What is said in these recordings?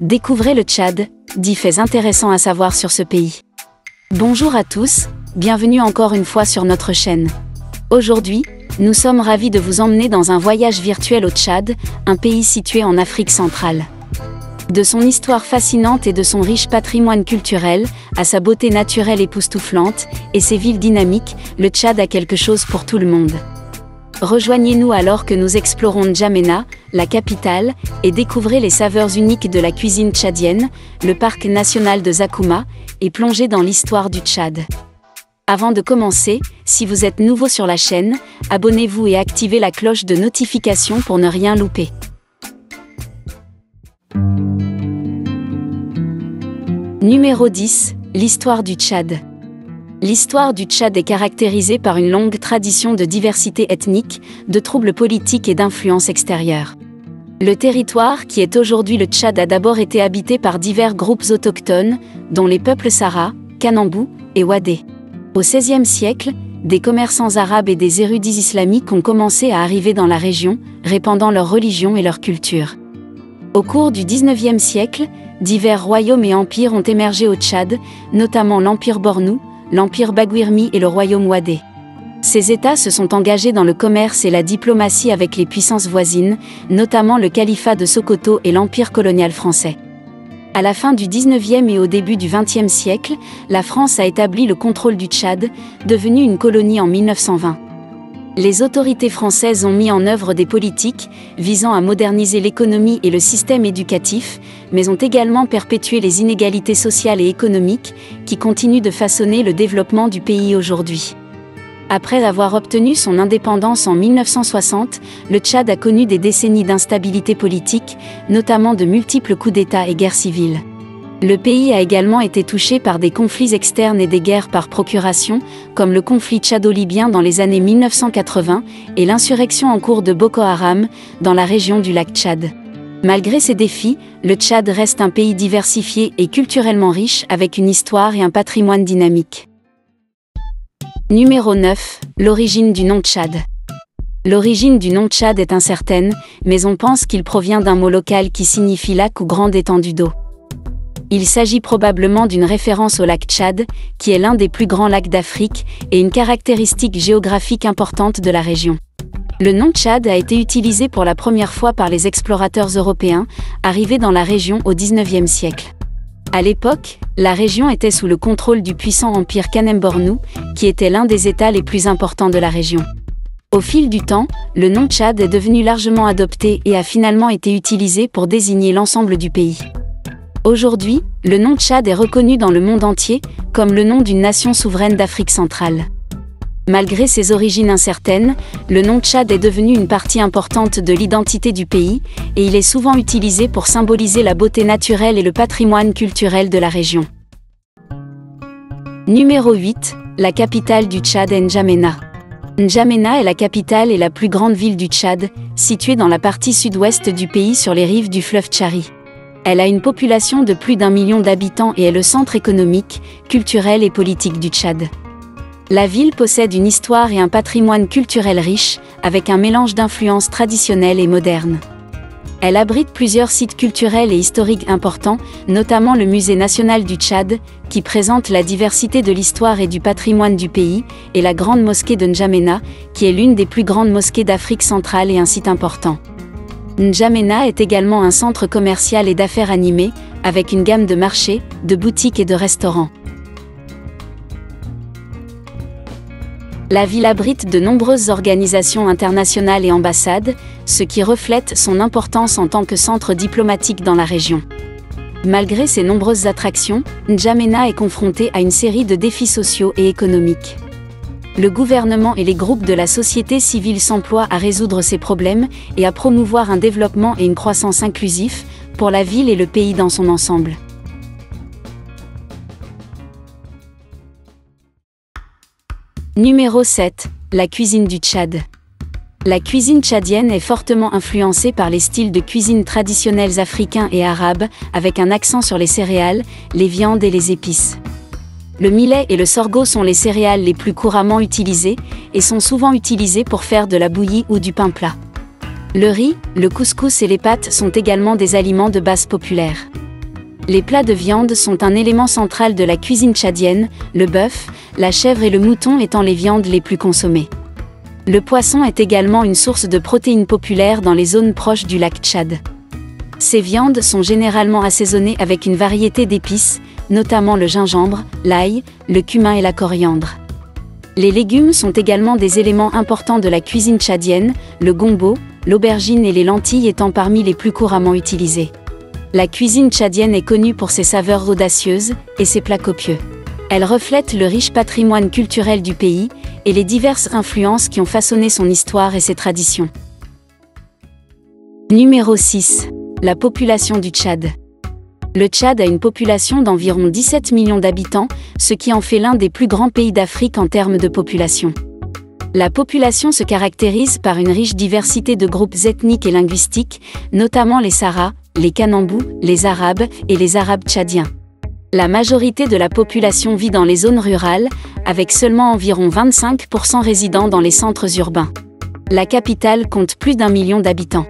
Découvrez le Tchad, 10 faits intéressants à savoir sur ce pays. Bonjour à tous, bienvenue encore une fois sur notre chaîne. Aujourd'hui, nous sommes ravis de vous emmener dans un voyage virtuel au Tchad, un pays situé en Afrique centrale. De son histoire fascinante et de son riche patrimoine culturel, à sa beauté naturelle époustouflante, et ses villes dynamiques, le Tchad a quelque chose pour tout le monde. Rejoignez-nous alors que nous explorons N'Djamena, la capitale, et découvrez les saveurs uniques de la cuisine tchadienne, le parc national de Zakouma, et plongez dans l'histoire du Tchad. Avant de commencer, si vous êtes nouveau sur la chaîne, abonnez-vous et activez la cloche de notification pour ne rien louper. Numéro 10, l'histoire du Tchad. L'histoire du Tchad est caractérisée par une longue tradition de diversité ethnique, de troubles politiques et d'influences extérieures. Le territoire qui est aujourd'hui le Tchad a d'abord été habité par divers groupes autochtones, dont les peuples Sara, Kanambou et Wadé. Au XVIe siècle, des commerçants arabes et des érudits islamiques ont commencé à arriver dans la région, répandant leur religion et leur culture. Au cours du XIXe siècle, divers royaumes et empires ont émergé au Tchad, notamment l'Empire Bornou, l'Empire Baguirmi et le Royaume Wadé. Ces États se sont engagés dans le commerce et la diplomatie avec les puissances voisines, notamment le califat de Sokoto et l'Empire colonial français. À la fin du XIXe et au début du XXe siècle, la France a établi le contrôle du Tchad, devenu une colonie en 1920. Les autorités françaises ont mis en œuvre des politiques visant à moderniser l'économie et le système éducatif, mais ont également perpétué les inégalités sociales et économiques qui continuent de façonner le développement du pays aujourd'hui. Après avoir obtenu son indépendance en 1960, le Tchad a connu des décennies d'instabilité politique, notamment de multiples coups d'État et guerres civiles. Le pays a également été touché par des conflits externes et des guerres par procuration, comme le conflit tchado-libyen dans les années 1980 et l'insurrection en cours de Boko Haram, dans la région du lac Tchad. Malgré ces défis, le Tchad reste un pays diversifié et culturellement riche avec une histoire et un patrimoine dynamique. Numéro 9, l'origine du nom Tchad. L'origine du nom Tchad est incertaine, mais on pense qu'il provient d'un mot local qui signifie lac ou grande étendue d'eau. Il s'agit probablement d'une référence au lac Tchad, qui est l'un des plus grands lacs d'Afrique, et une caractéristique géographique importante de la région. Le nom Tchad a été utilisé pour la première fois par les explorateurs européens, arrivés dans la région au XIXe siècle. À l'époque, la région était sous le contrôle du puissant empire Kanem-Bornou, qui était l'un des États les plus importants de la région. Au fil du temps, le nom Tchad est devenu largement adopté et a finalement été utilisé pour désigner l'ensemble du pays. Aujourd'hui, le nom Tchad est reconnu dans le monde entier comme le nom d'une nation souveraine d'Afrique centrale. Malgré ses origines incertaines, le nom Tchad est devenu une partie importante de l'identité du pays, et il est souvent utilisé pour symboliser la beauté naturelle et le patrimoine culturel de la région. Numéro 8, la capitale du Tchad est N'Djamena. N'Djamena est la capitale et la plus grande ville du Tchad, située dans la partie sud-ouest du pays sur les rives du fleuve Tchari. Elle a une population de plus d'1 million d'habitants et est le centre économique, culturel et politique du Tchad. La ville possède une histoire et un patrimoine culturel riche, avec un mélange d'influences traditionnelles et modernes. Elle abrite plusieurs sites culturels et historiques importants, notamment le Musée national du Tchad, qui présente la diversité de l'histoire et du patrimoine du pays, et la grande mosquée de N'Djamena, qui est l'une des plus grandes mosquées d'Afrique centrale et un site important. N'Djamena est également un centre commercial et d'affaires animé, avec une gamme de marchés, de boutiques et de restaurants. La ville abrite de nombreuses organisations internationales et ambassades, ce qui reflète son importance en tant que centre diplomatique dans la région. Malgré ces nombreuses attractions, N'Djamena est confronté à une série de défis sociaux et économiques. Le gouvernement et les groupes de la société civile s'emploient à résoudre ces problèmes et à promouvoir un développement et une croissance inclusifs pour la ville et le pays dans son ensemble. Numéro 7, la cuisine du Tchad. La cuisine tchadienne est fortement influencée par les styles de cuisine traditionnels africains et arabes, avec un accent sur les céréales, les viandes et les épices. Le millet et le sorgho sont les céréales les plus couramment utilisées, et sont souvent utilisées pour faire de la bouillie ou du pain plat. Le riz, le couscous et les pâtes sont également des aliments de base populaires. Les plats de viande sont un élément central de la cuisine tchadienne, le bœuf, la chèvre et le mouton étant les viandes les plus consommées. Le poisson est également une source de protéines populaire dans les zones proches du lac Tchad. Ces viandes sont généralement assaisonnées avec une variété d'épices, notamment le gingembre, l'ail, le cumin et la coriandre. Les légumes sont également des éléments importants de la cuisine tchadienne, le gombo, l'aubergine et les lentilles étant parmi les plus couramment utilisés. La cuisine tchadienne est connue pour ses saveurs audacieuses et ses plats copieux. Elle reflète le riche patrimoine culturel du pays et les diverses influences qui ont façonné son histoire et ses traditions. Numéro 6. La population du Tchad. Le Tchad a une population d'environ 17 millions d'habitants, ce qui en fait l'un des plus grands pays d'Afrique en termes de population. La population se caractérise par une riche diversité de groupes ethniques et linguistiques, notamment les Sahara, les Kanambous, les Arabes et les Arabes tchadiens. La majorité de la population vit dans les zones rurales, avec seulement environ 25% résidant dans les centres urbains. La capitale compte plus d'1 million d'habitants.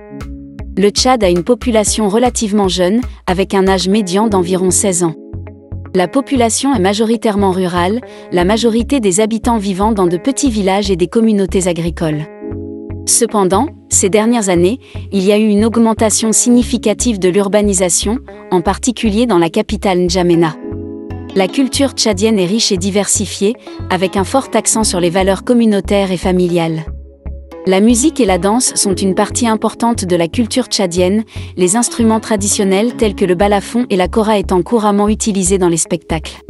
Le Tchad a une population relativement jeune, avec un âge médian d'environ 16 ans. La population est majoritairement rurale, la majorité des habitants vivant dans de petits villages et des communautés agricoles. Cependant, ces dernières années, il y a eu une augmentation significative de l'urbanisation, en particulier dans la capitale N'Djamena. La culture tchadienne est riche et diversifiée, avec un fort accent sur les valeurs communautaires et familiales. La musique et la danse sont une partie importante de la culture tchadienne, les instruments traditionnels tels que le balafon et la kora étant couramment utilisés dans les spectacles.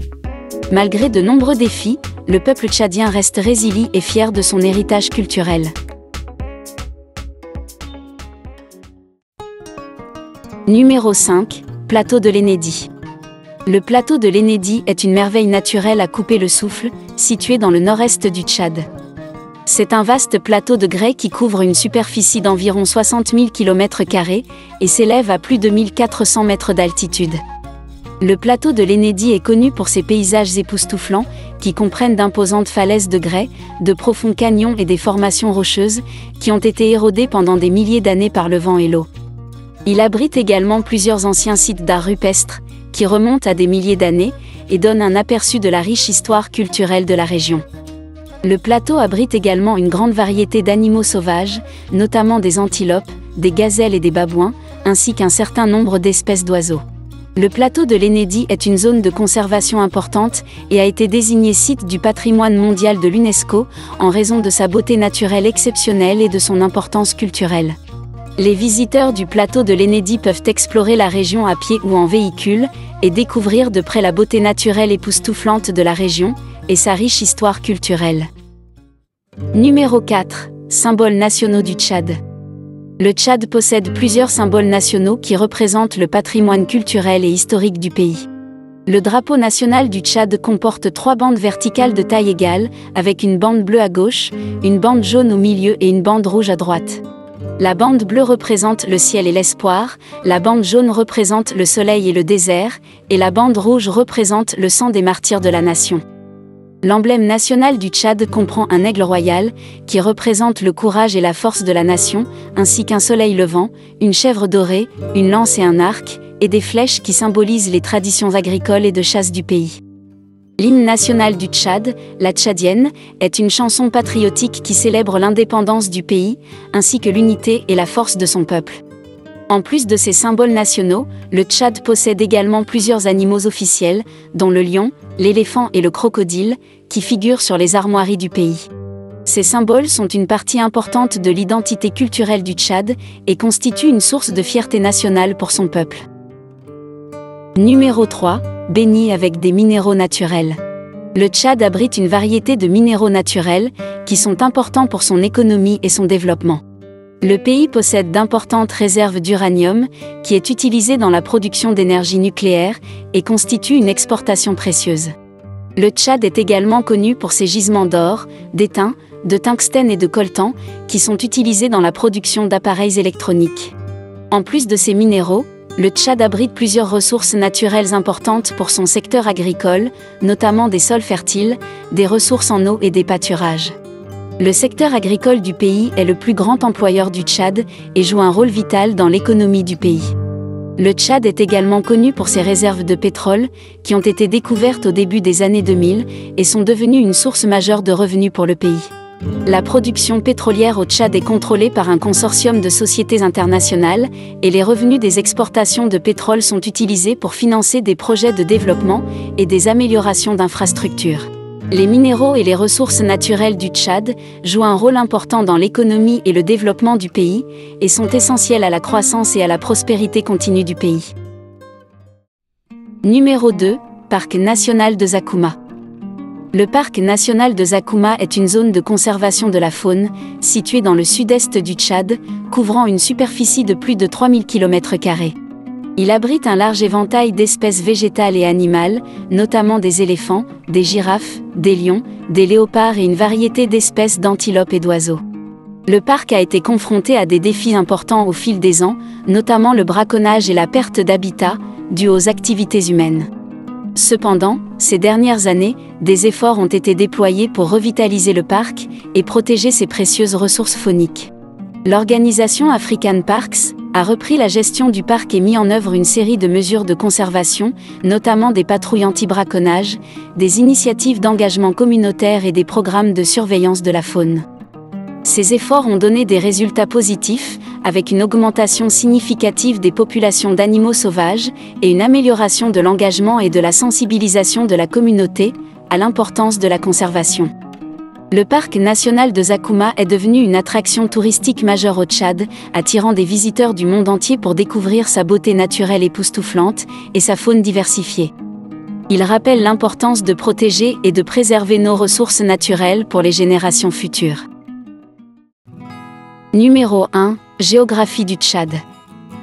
Malgré de nombreux défis, le peuple tchadien reste résilient et fier de son héritage culturel. Numéro 5. Plateau de l'Enedi. Le plateau de l'Enedi est une merveille naturelle à couper le souffle, situé dans le nord-est du Tchad. C'est un vaste plateau de grès qui couvre une superficie d'environ 60 000 km² et s'élève à plus de 1400 mètres d'altitude. Le plateau de l'Enedi est connu pour ses paysages époustouflants, qui comprennent d'imposantes falaises de grès, de profonds canyons et des formations rocheuses, qui ont été érodées pendant des milliers d'années par le vent et l'eau. Il abrite également plusieurs anciens sites d'art rupestre, qui remontent à des milliers d'années, et donnent un aperçu de la riche histoire culturelle de la région. Le plateau abrite également une grande variété d'animaux sauvages, notamment des antilopes, des gazelles et des babouins, ainsi qu'un certain nombre d'espèces d'oiseaux. Le plateau de l'Enedi est une zone de conservation importante et a été désigné site du patrimoine mondial de l'UNESCO en raison de sa beauté naturelle exceptionnelle et de son importance culturelle. Les visiteurs du plateau de l'Enedi peuvent explorer la région à pied ou en véhicule et découvrir de près la beauté naturelle époustouflante de la région et sa riche histoire culturelle. Numéro 4. Symboles nationaux du Tchad. Le Tchad possède plusieurs symboles nationaux qui représentent le patrimoine culturel et historique du pays. Le drapeau national du Tchad comporte 3 bandes verticales de taille égale, avec une bande bleue à gauche, une bande jaune au milieu et une bande rouge à droite. La bande bleue représente le ciel et l'espoir, la bande jaune représente le soleil et le désert, et la bande rouge représente le sang des martyrs de la nation. L'emblème national du Tchad comprend un aigle royal, qui représente le courage et la force de la nation, ainsi qu'un soleil levant, une chèvre dorée, une lance et un arc, et des flèches qui symbolisent les traditions agricoles et de chasse du pays. L'hymne national du Tchad, la tchadienne, est une chanson patriotique qui célèbre l'indépendance du pays, ainsi que l'unité et la force de son peuple. En plus de ces symboles nationaux, le Tchad possède également plusieurs animaux officiels, dont le lion, l'éléphant et le crocodile, qui figurent sur les armoiries du pays. Ces symboles sont une partie importante de l'identité culturelle du Tchad et constituent une source de fierté nationale pour son peuple. Numéro 3. Béni avec des minéraux naturels. Le Tchad abrite une variété de minéraux naturels, qui sont importants pour son économie et son développement. Le pays possède d'importantes réserves d'uranium, qui est utilisé dans la production d'énergie nucléaire, et constitue une exportation précieuse. Le Tchad est également connu pour ses gisements d'or, d'étain, de tungstène et de coltan, qui sont utilisés dans la production d'appareils électroniques. En plus de ces minéraux, le Tchad abrite plusieurs ressources naturelles importantes pour son secteur agricole, notamment des sols fertiles, des ressources en eau et des pâturages. Le secteur agricole du pays est le plus grand employeur du Tchad et joue un rôle vital dans l'économie du pays. Le Tchad est également connu pour ses réserves de pétrole, qui ont été découvertes au début des années 2000 et sont devenues une source majeure de revenus pour le pays. La production pétrolière au Tchad est contrôlée par un consortium de sociétés internationales, et les revenus des exportations de pétrole sont utilisés pour financer des projets de développement et des améliorations d'infrastructures. Les minéraux et les ressources naturelles du Tchad jouent un rôle important dans l'économie et le développement du pays, et sont essentiels à la croissance et à la prospérité continue du pays. Numéro 2, Parc national de Zakouma. Le parc national de Zakouma est une zone de conservation de la faune, située dans le sud-est du Tchad, couvrant une superficie de plus de 3000 km². Il abrite un large éventail d'espèces végétales et animales, notamment des éléphants, des girafes, des lions, des léopards et une variété d'espèces d'antilopes et d'oiseaux. Le parc a été confronté à des défis importants au fil des ans, notamment le braconnage et la perte d'habitat, dus aux activités humaines. Cependant, ces dernières années, des efforts ont été déployés pour revitaliser le parc et protéger ses précieuses ressources fauniques. L'organisation African Parks a repris la gestion du parc et mis en œuvre une série de mesures de conservation, notamment des patrouilles anti-braconnage, des initiatives d'engagement communautaire et des programmes de surveillance de la faune. Ces efforts ont donné des résultats positifs, avec une augmentation significative des populations d'animaux sauvages et une amélioration de l'engagement et de la sensibilisation de la communauté à l'importance de la conservation. Le parc national de Zakouma est devenu une attraction touristique majeure au Tchad, attirant des visiteurs du monde entier pour découvrir sa beauté naturelle époustouflante et sa faune diversifiée. Il rappelle l'importance de protéger et de préserver nos ressources naturelles pour les générations futures. Numéro 1, Géographie du Tchad.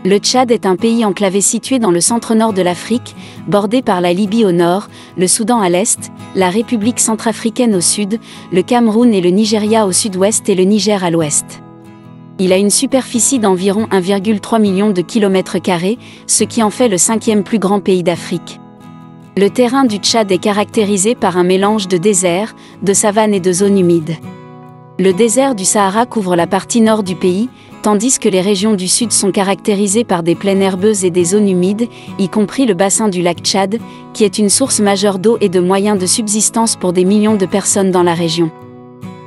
Le Tchad est un pays enclavé situé dans le centre-nord de l'Afrique, bordé par la Libye au nord, le Soudan à l'est, la République centrafricaine au sud, le Cameroun et le Nigeria au sud-ouest et le Niger à l'ouest. Il a une superficie d'environ 1,3 million de km², ce qui en fait le 5e plus grand pays d'Afrique. Le terrain du Tchad est caractérisé par un mélange de désert, de savane et de zones humides. Le désert du Sahara couvre la partie nord du pays, tandis que les régions du sud sont caractérisées par des plaines herbeuses et des zones humides, y compris le bassin du lac Tchad, qui est une source majeure d'eau et de moyens de subsistance pour des millions de personnes dans la région.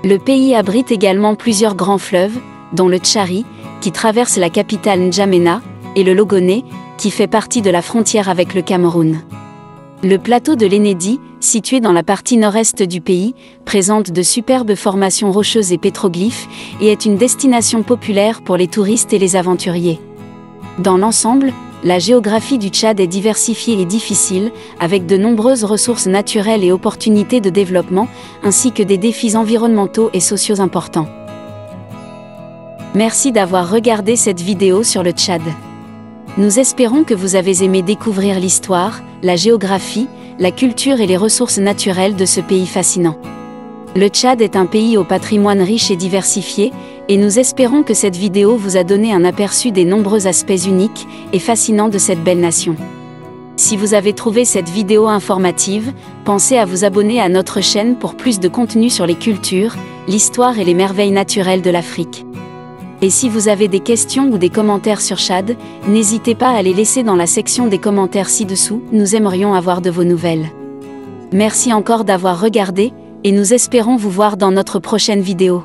Le pays abrite également plusieurs grands fleuves, dont le Tchari, qui traverse la capitale N'Djamena, et le Logone, qui fait partie de la frontière avec le Cameroun. Le plateau de l'Enedi, situé dans la partie nord-est du pays, présente de superbes formations rocheuses et pétroglyphes et est une destination populaire pour les touristes et les aventuriers. Dans l'ensemble, la géographie du Tchad est diversifiée et difficile, avec de nombreuses ressources naturelles et opportunités de développement, ainsi que des défis environnementaux et sociaux importants. Merci d'avoir regardé cette vidéo sur le Tchad. Nous espérons que vous avez aimé découvrir l'histoire, la géographie, la culture et les ressources naturelles de ce pays fascinant. Le Tchad est un pays au patrimoine riche et diversifié, et nous espérons que cette vidéo vous a donné un aperçu des nombreux aspects uniques et fascinants de cette belle nation. Si vous avez trouvé cette vidéo informative, pensez à vous abonner à notre chaîne pour plus de contenu sur les cultures, l'histoire et les merveilles naturelles de l'Afrique. Et si vous avez des questions ou des commentaires sur Tchad, n'hésitez pas à les laisser dans la section des commentaires ci-dessous, nous aimerions avoir de vos nouvelles. Merci encore d'avoir regardé, et nous espérons vous voir dans notre prochaine vidéo.